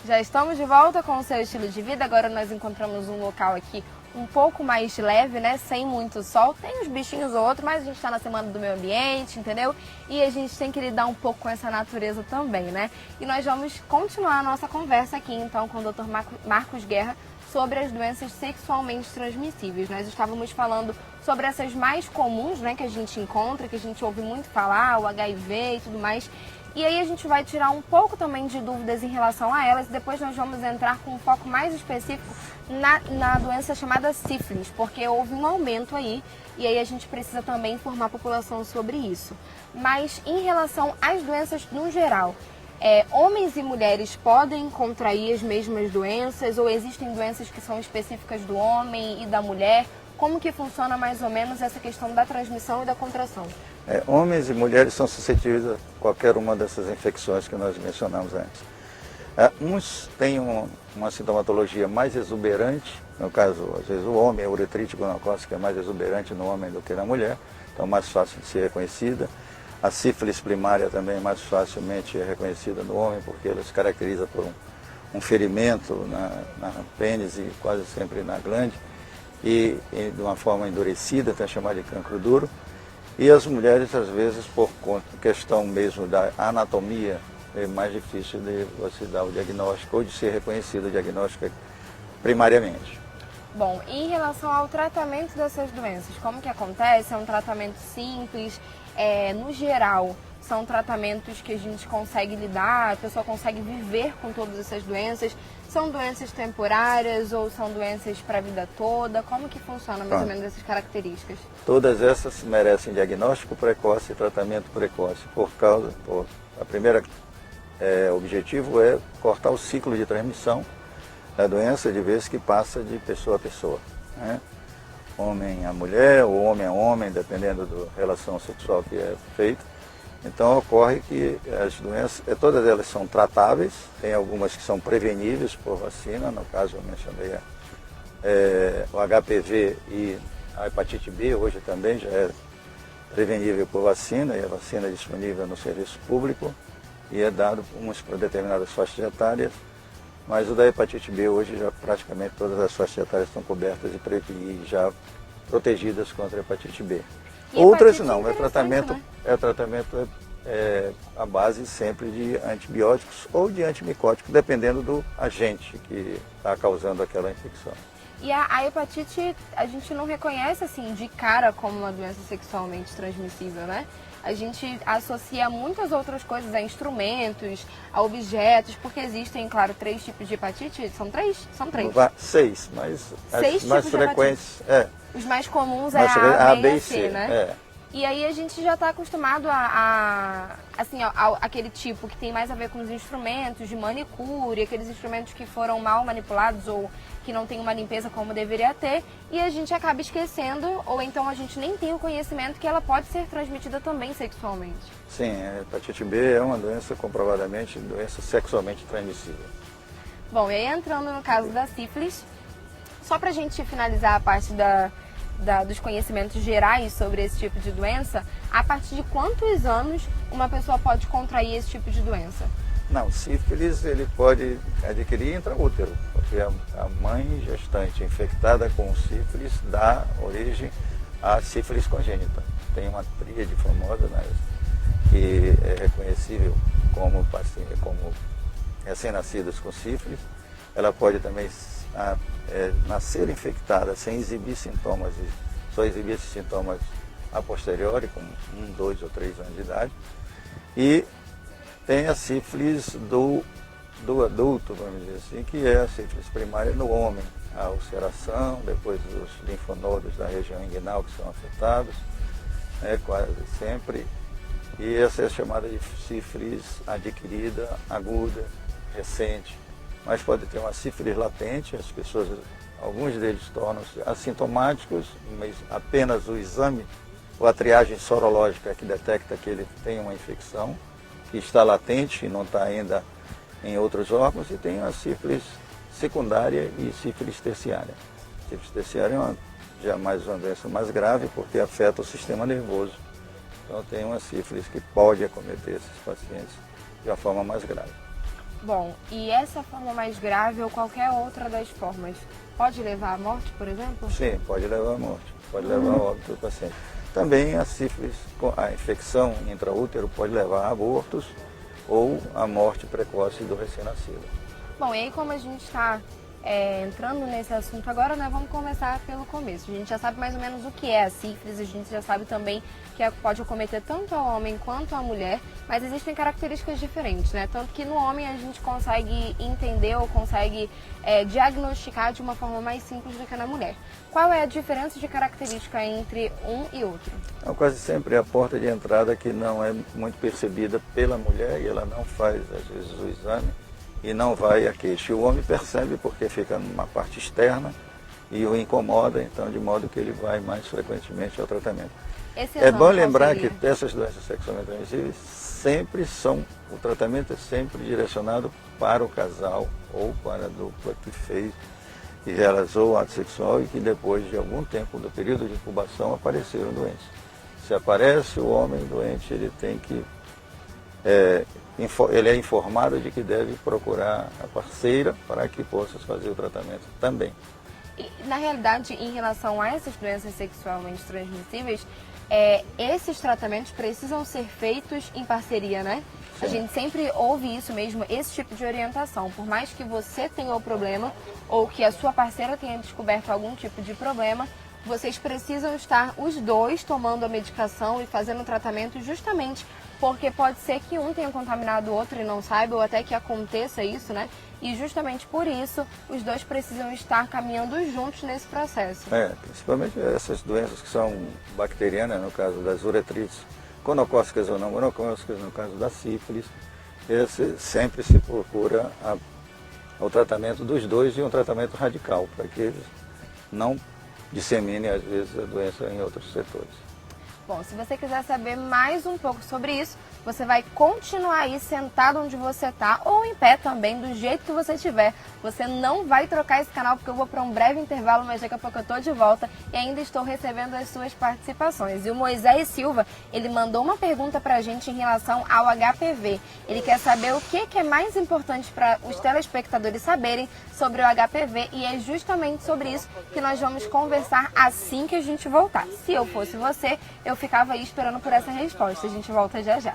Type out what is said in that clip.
Já estamos de volta com o seu estilo de vida. Agora nós encontramos um local aqui um pouco mais leve, né? Sem muito sol. Tem uns bichinhos ou outros, mas a gente está na semana do meio ambiente, entendeu? E a gente tem que lidar um pouco com essa natureza também, né? E nós vamos continuar a nossa conversa aqui, então, com o Dr. Marcos Guerra sobre as doenças sexualmente transmissíveis. Nós estávamos falando sobre essas mais comuns, né? Que a gente encontra, que a gente ouve muito falar, o HIV e tudo mais. E aí a gente vai tirar um pouco também de dúvidas em relação a elas e depois nós vamos entrar com um foco mais específico na doença chamada sífilis, porque houve um aumento aí e aí a gente precisa também informar a população sobre isso. Mas em relação às doenças no geral, homens e mulheres podem contrair as mesmas doenças ou existem doenças que são específicas do homem e da mulher? Como que funciona mais ou menos essa questão da transmissão e da contração? Homens e mulheres são suscetíveis a qualquer uma dessas infecções que nós mencionamos antes. Uns têm uma sintomatologia mais exuberante, no caso, às vezes o homem, a uretrite gonocócica é mais exuberante no homem do que na mulher, então mais fácil de ser reconhecida. A sífilis primária também é mais facilmente reconhecida no homem, porque ela se caracteriza por um ferimento na pênis e quase sempre na glande, e de uma forma endurecida, até chamada de cancro duro. E as mulheres, às vezes, por questão mesmo da anatomia, é mais difícil de você dar o diagnóstico ou de ser reconhecido o diagnóstico primariamente. Bom, em relação ao tratamento dessas doenças, como que acontece? É um tratamento simples? No geral, são tratamentos que a gente consegue lidar, a pessoa consegue viver com todas essas doenças? São doenças temporárias ou são doenças para a vida toda? Como que funciona mais ou menos essas características? Todas essas merecem diagnóstico precoce e tratamento precoce, a primeira objetivo é cortar o ciclo de transmissão da doença de vez que passa de pessoa a pessoa, né? Homem a mulher ou homem a homem, dependendo da relação sexual que é feita. Então ocorre que as doenças, todas elas são tratáveis, tem algumas que são preveníveis por vacina, no caso eu mencionei o HPV e a hepatite B, hoje também já é prevenível por vacina, e a vacina é disponível no serviço público e é dado umas para determinadas faixas etárias, mas o da hepatite B hoje já praticamente todas as faixas etárias estão cobertas e já protegidas contra a hepatite B. E outras não, tratamento, né? Tratamento à base sempre de antibióticos ou de antimicóticos, dependendo do agente que está causando aquela infecção. E a hepatite, a gente não reconhece assim de cara como uma doença sexualmente transmissível, né? A gente associa muitas outras coisas a instrumentos, a objetos, porque existem, claro, 3 tipos de hepatite. São 3? São 3. 6, mas as mais frequentes. Os mais comuns é a B e C, né? E aí a gente já está acostumado aquele tipo que tem mais a ver com os instrumentos de manicure, aqueles instrumentos que foram mal manipulados ou que não tem uma limpeza como deveria ter, e a gente acaba esquecendo, ou então a gente nem tem o conhecimento que ela pode ser transmitida também sexualmente. Sim, a hepatite B é uma doença comprovadamente doença sexualmente transmissível. Bom, e aí entrando no caso da sífilis, só para a gente finalizar a parte dos conhecimentos gerais sobre esse tipo de doença, a partir de quantos anos uma pessoa pode contrair esse tipo de doença? Não, sífilis ele pode adquirir intraútero, porque a mãe gestante infectada com sífilis dá origem à sífilis congênita. Tem uma tríade famosa, né, que é reconhecível como recém-nascidas com sífilis. Ela pode também nascer infectada sem exibir sintomas, só exibir esses sintomas a posteriori, com 1, 2 ou 3 anos de idade. E tem a sífilis do adulto, vamos dizer assim, que é a sífilis primária no homem. A ulceração, depois os linfonodos da região inguinal que são afetados, quase sempre. E essa é chamada de sífilis adquirida, aguda, recente. Mas pode ter uma sífilis latente, alguns deles tornam-se assintomáticos, mas apenas o exame ou a triagem sorológica que detecta que ele tem uma infecção, que está latente e não está ainda em outros órgãos, e tem a sífilis secundária e sífilis terciária. A sífilis terciária é uma doença mais grave porque afeta o sistema nervoso. Então tem uma sífilis que pode acometer esses pacientes de uma forma mais grave. Bom, e essa forma mais grave ou qualquer outra das formas, pode levar à morte, por exemplo? Sim, pode levar à morte, pode levar ao óbito do paciente. Também a sífilis, a infecção intraútero pode levar a abortos ou a morte precoce do recém-nascido. Bom, e aí como a gente está entrando nesse assunto agora, né, vamos começar pelo começo. A gente já sabe mais ou menos o que é a sífilis, a gente já sabe também que pode acometer tanto ao homem quanto à mulher, mas existem características diferentes, né? Tanto que no homem a gente consegue entender ou consegue diagnosticar de uma forma mais simples do que na mulher. Qual é a diferença de característica entre um e outro? Então, quase sempre é a porta de entrada que não é muito percebida pela mulher e ela não faz, às vezes, o exame e não vai a queixa. O homem percebe porque fica numa parte externa e o incomoda, então, de modo que ele vai mais frequentemente ao tratamento. É bom lembrar que essas doenças sexualmente transmissíveis o tratamento é sempre direcionado para o casal ou para a dupla que realizou o ato sexual e que depois de algum tempo do período de incubação apareceram doentes. Se aparece o homem doente, ele tem que ele é informado de que deve procurar a parceira para que possa fazer o tratamento também. E, na realidade, em relação a essas doenças sexualmente transmissíveis, esses tratamentos precisam ser feitos em parceria, né? Sim. A gente sempre ouve isso mesmo, esse tipo de orientação. Por mais que você tenha o problema ou que a sua parceira tenha descoberto algum tipo de problema, vocês precisam estar os dois tomando a medicação e fazendo o tratamento justamente porque pode ser que um tenha contaminado o outro e não saiba, ou até que aconteça isso, né? E justamente por isso, os dois precisam estar caminhando juntos nesse processo. Principalmente essas doenças que são bacterianas, no caso das uretrites, gonocócicas ou não gonocócicas, no caso da sífilis, sempre se procura o tratamento dos dois e um tratamento radical, para que eles não disseminem, às vezes, a doença em outros setores. Bom, se você quiser saber mais um pouco sobre isso, você vai continuar aí sentado onde você está ou em pé também, do jeito que você estiver. Você não vai trocar esse canal porque eu vou para um breve intervalo, mas daqui a pouco eu estou de volta e ainda estou recebendo as suas participações. E o Moisés Silva, ele mandou uma pergunta para a gente em relação ao HPV. Ele quer saber o que é mais importante para os telespectadores saberem sobre o HPV e é justamente sobre isso que nós vamos conversar assim que a gente voltar. Se eu fosse você, eu ficava aí esperando por essa resposta. A gente volta já já.